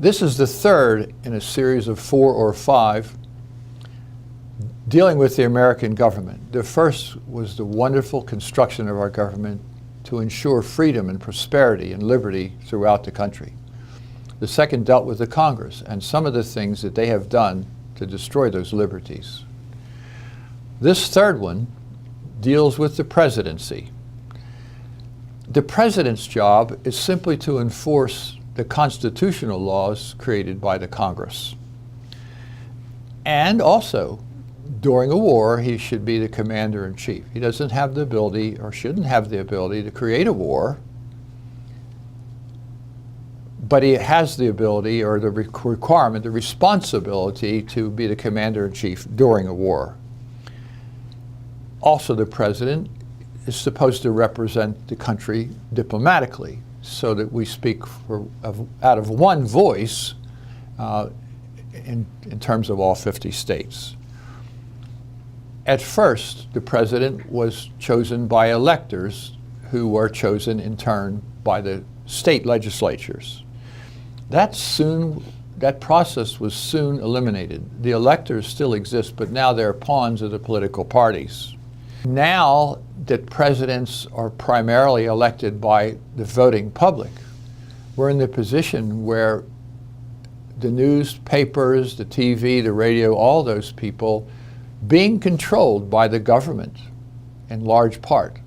This is the third in a series of 4 or 5 dealing with the American government. The first was the wonderful construction of our government to ensure freedom and prosperity and liberty throughout the country. The second dealt with the Congress and some of the things that they have done to destroy those liberties. This third one deals with the presidency. The president's job is simply to enforce the constitutional laws created by the Congress. And also, during a war, he should be the commander-in-chief. He doesn't have the ability, or shouldn't have the ability, to create a war, but he has the ability, or the requirement, the responsibility to be the commander-in-chief during a war. Also, the president is supposed to represent the country diplomatically, so that we speak out of one voice in terms of all 50 states. At first, the president was chosen by electors who were chosen in turn by the state legislatures. That process was soon eliminated. The electors still exist, but now they're pawns of the political parties. Now that presidents are primarily elected by the voting public, we're in the position where the newspapers, the TV, the radio, all those people being controlled by the government in large part,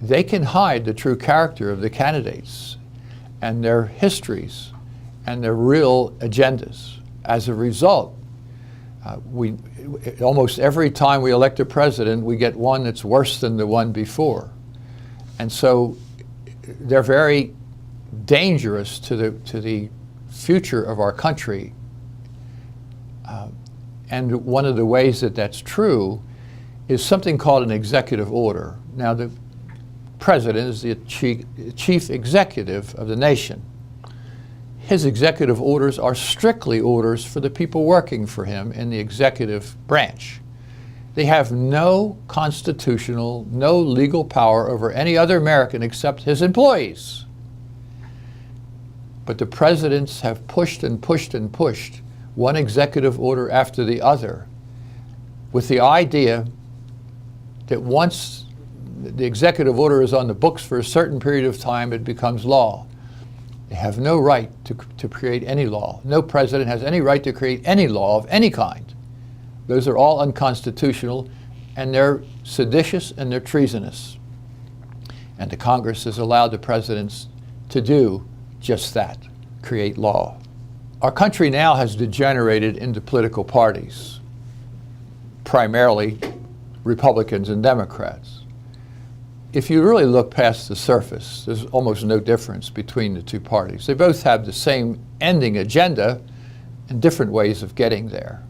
they can hide the true character of the candidates and their histories and their real agendas. As a result, almost every time we elect a president, we get one that's worse than the one before. And so they're very dangerous to the future of our country. And one of the ways that that's true is something called an executive order. Now, the president is the chief executive of the nation. His executive orders are strictly orders for the people working for him in the executive branch. They have no constitutional, no legal power over any other American except his employees. But the presidents have pushed and pushed and pushed one executive order after the other, with the idea that once the executive order is on the books for a certain period of time, it becomes law. They have no right to create any law. No president has any right to create any law of any kind. Those are all unconstitutional, and they're seditious and they're treasonous. And the Congress has allowed the presidents to do just that, create law. Our country now has degenerated into political parties, primarily Republicans and Democrats. If you really look past the surface, there's almost no difference between the two parties. They both have the same ending agenda and different ways of getting there.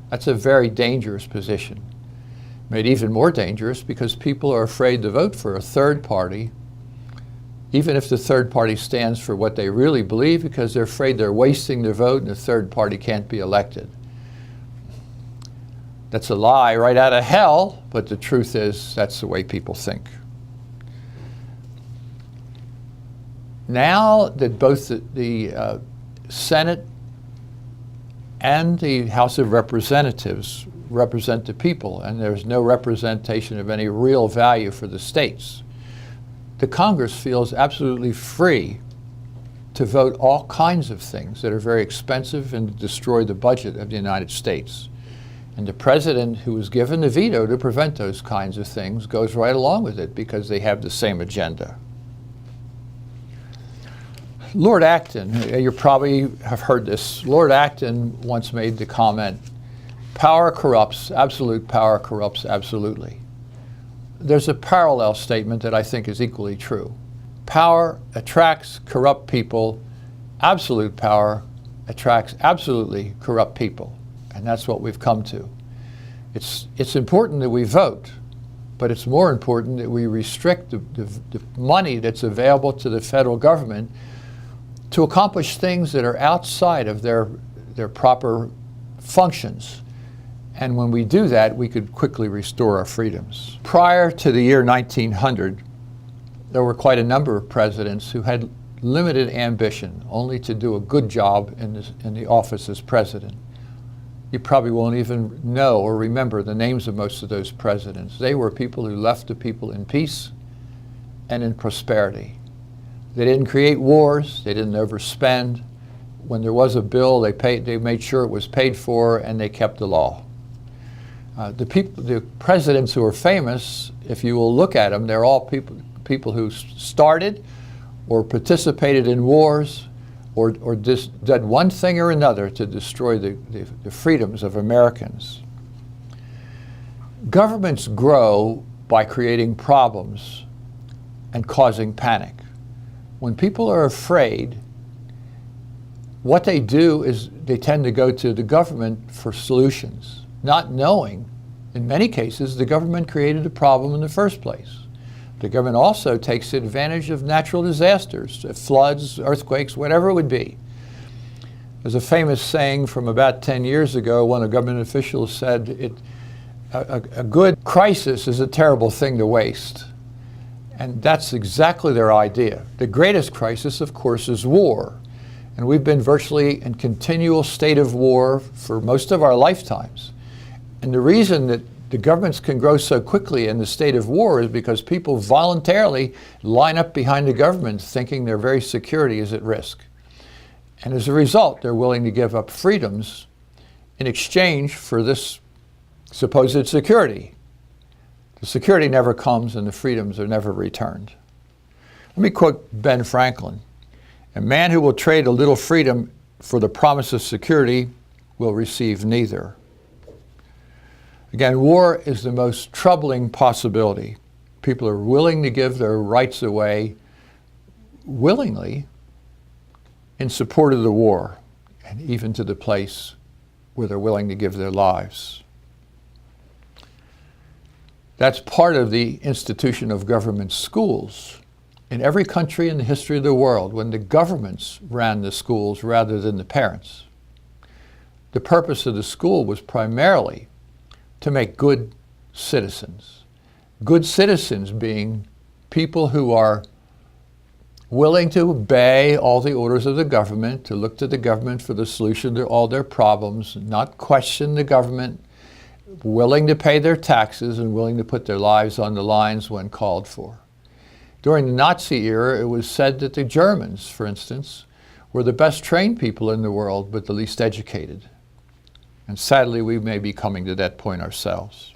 That's a very dangerous position. Made even more dangerous because people are afraid to vote for a third party, even if the third party stands for what they really believe, because they're afraid they're wasting their vote and the third party can't be elected. That's a lie right out of hell, but the truth is that's the way people think. Now that both the Senate and the House of Representatives represent the people, and there's no representation of any real value for the states, the Congress feels absolutely free to vote all kinds of things that are very expensive and destroy the budget of the United States. And the president, who was given the veto to prevent those kinds of things, goes right along with it because they have the same agenda. Lord Acton, you probably have heard this. Lord Acton once made the comment, "Power corrupts, absolute power corrupts absolutely." There's a parallel statement that I think is equally true. Power attracts corrupt people. Absolute power attracts absolutely corrupt people. And that's what we've come to. It's important that we vote, but it's more important that we restrict the money that's available to the federal government to accomplish things that are outside of their proper functions. And when we do that, we could quickly restore our freedoms. Prior to the year 1900, there were quite a number of presidents who had limited ambition, only to do a good job in the office as president. You probably won't even know or remember the names of most of those presidents. They were people who left the people in peace and in prosperity. They didn't create wars. They didn't overspend. When there was a bill, they made sure it was paid for, and they kept the law. The presidents who are famous, if you will look at them, they're all people who started or participated in wars or just did one thing or another to destroy the freedoms of Americans. Governments grow by creating problems and causing panic. When people are afraid, what they do is they tend to go to the government for solutions, not knowing, in many cases, the government created a problem in the first place. The government also takes advantage of natural disasters, floods, earthquakes, whatever it would be. There's a famous saying from about 10 years ago. One of the government officials said, a good crisis is a terrible thing to waste. And that's exactly their idea. The greatest crisis, of course, is war. And we've been virtually in continual state of war for most of our lifetimes. And the reason that the governments can grow so quickly in the state of war is because people voluntarily line up behind the government thinking their very security is at risk. And as a result, they're willing to give up freedoms in exchange for this supposed security. The security never comes and the freedoms are never returned. Let me quote Ben Franklin. A man who will trade a little freedom for the promise of security will receive neither. Again, war is the most troubling possibility. People are willing to give their rights away willingly in support of the war, and even to the place where they're willing to give their lives. That's part of the institution of government schools. In every country in the history of the world, when the governments ran the schools rather than the parents, the purpose of the school was primarily to make good citizens. Good citizens being people who are willing to obey all the orders of the government, to look to the government for the solution to all their problems, not question the government, willing to pay their taxes and willing to put their lives on the lines when called for. During the Nazi era, it was said that the Germans, for instance, were the best trained people in the world, but the least educated. And sadly, we may be coming to that point ourselves.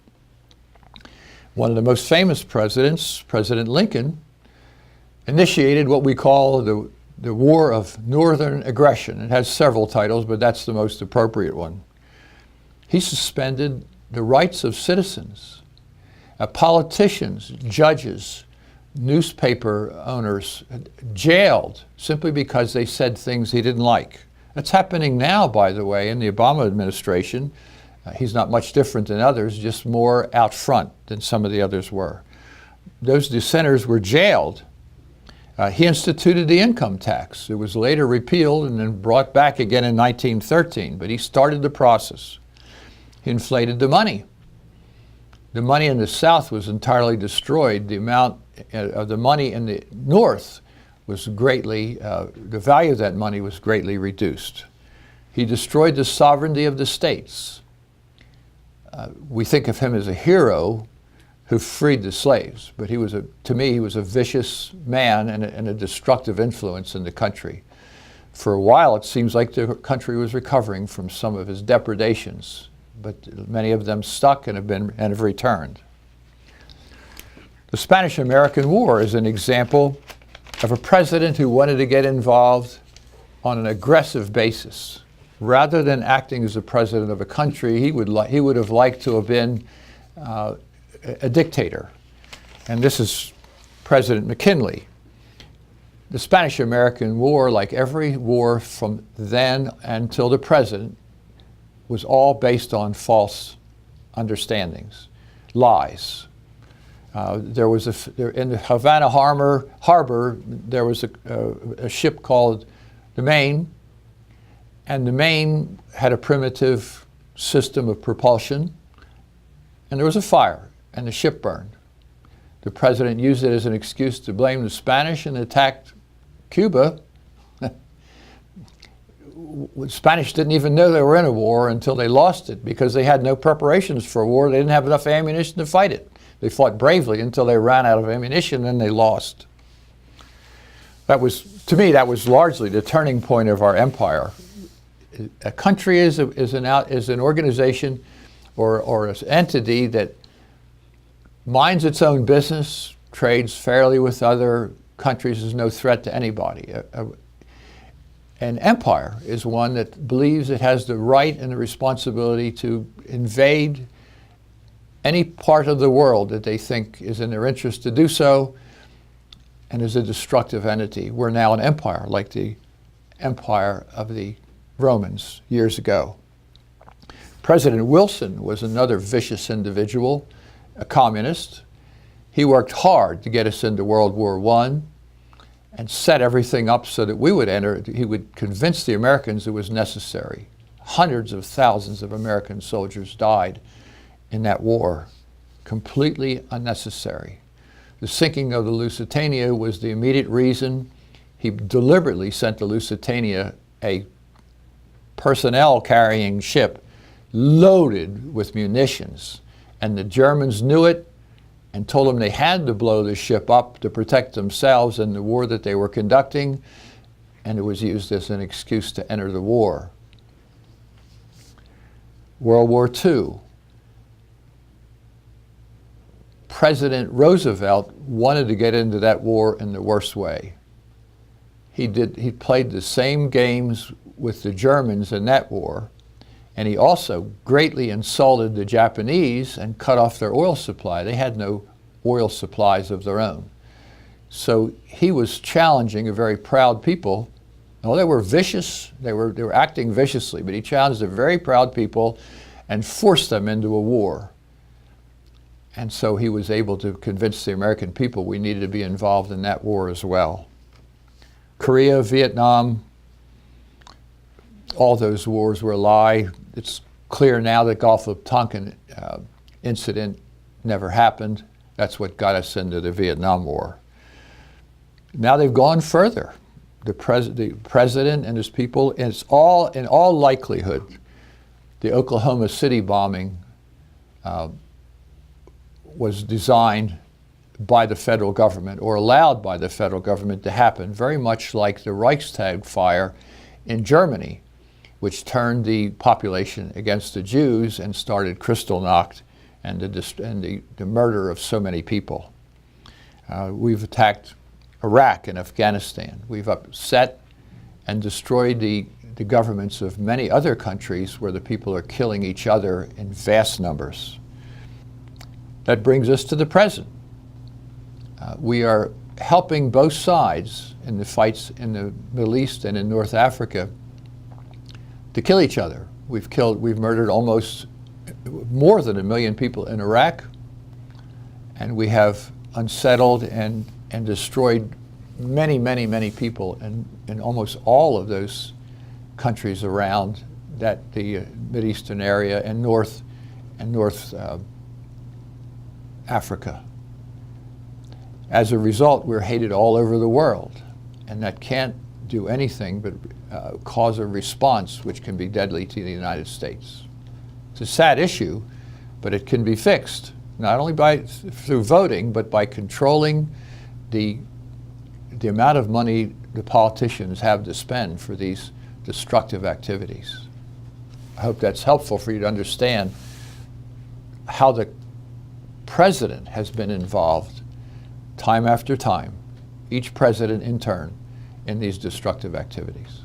One of the most famous presidents, President Lincoln, initiated what we call the War of Northern Aggression. It has several titles, but that's the most appropriate one. He suspended the rights of citizens, politicians, judges, newspaper owners, jailed simply because they said things he didn't like. That's happening now, by the way, in the Obama administration. He's not much different than others, just more out front than some of the others were. Those dissenters were jailed. He instituted the income tax. It was later repealed and then brought back again in 1913, but he started the process. He inflated the money. The money in the South was entirely destroyed. The amount of the money in the North was greatly, the value of that money was greatly reduced. He destroyed the sovereignty of the states. We think of him as a hero who freed the slaves, but to me, he was a vicious man and a destructive influence in the country. For a while, it seems like the country was recovering from some of his depredations, but many of them stuck and have returned. The Spanish-American War is an example of a president who wanted to get involved on an aggressive basis. Rather than acting as a president of a country, he would have liked to have been a dictator. And this is President McKinley. The Spanish-American War, like every war from then until the present, was all based on false understandings, lies. In the Havana Harbor, there was a ship called the Maine, and the Maine had a primitive system of propulsion, and there was a fire, and the ship burned. The president used it as an excuse to blame the Spanish and attacked Cuba, Spanish didn't even know they were in a war until they lost it because they had no preparations for a war. They didn't have enough ammunition to fight it. They fought bravely until they ran out of ammunition, and they lost. That was, to me, that was largely the turning point of our empire. A country is an organization or an entity that minds its own business, trades fairly with other countries, is no threat to anybody. An empire is one that believes it has the right and the responsibility to invade any part of the world that they think is in their interest to do so, and is a destructive entity. We're now an empire, like the empire of the Romans years ago. President Wilson was another vicious individual, a communist. He worked hard to get us into World War I and set everything up so that we would enter. He would convince the Americans it was necessary. Hundreds of thousands of American soldiers died in that war, completely unnecessary. The sinking of the Lusitania was the immediate reason. He deliberately sent the Lusitania, a personnel-carrying ship, loaded with munitions. And the Germans knew it and told them they had to blow the ship up to protect themselves in the war that they were conducting, and it was used as an excuse to enter the war. World War II. President Roosevelt wanted to get into that war in the worst way. He played the same games with the Germans in that war, and he also greatly insulted the Japanese and cut off their oil supply. They had no oil supplies of their own. So he was challenging a very proud people. Well, they were vicious, they were acting viciously, but he challenged a very proud people and forced them into a war. And so he was able to convince the American people we needed to be involved in that war as well. Korea, Vietnam, all those wars were a lie. It's clear now that Gulf of Tonkin incident never happened. That's what got us into the Vietnam War. Now they've gone further. The president and his people, and it's all, in all likelihood, the Oklahoma City bombing was designed by the federal government or allowed by the federal government to happen, very much like the Reichstag fire in Germany, which turned the population against the Jews and started Kristallnacht and the murder of so many people. We've attacked Iraq and Afghanistan. We've upset and destroyed the governments of many other countries where the people are killing each other in vast numbers. That brings us to the present. We are helping both sides in the fights in the Middle East and in North Africa to kill each other. We've murdered almost more than 1 million people in Iraq, and we have unsettled and destroyed many people in almost all of those countries around the Mideastern area and North Africa. As a result, we're hated all over the world, and that can't do anything but cause a response which can be deadly to the United States. It's a sad issue, but it can be fixed, not only through voting, but by controlling the amount of money the politicians have to spend for these destructive activities. I hope that's helpful for you to understand how the president has been involved time after time, each president in turn, in these destructive activities.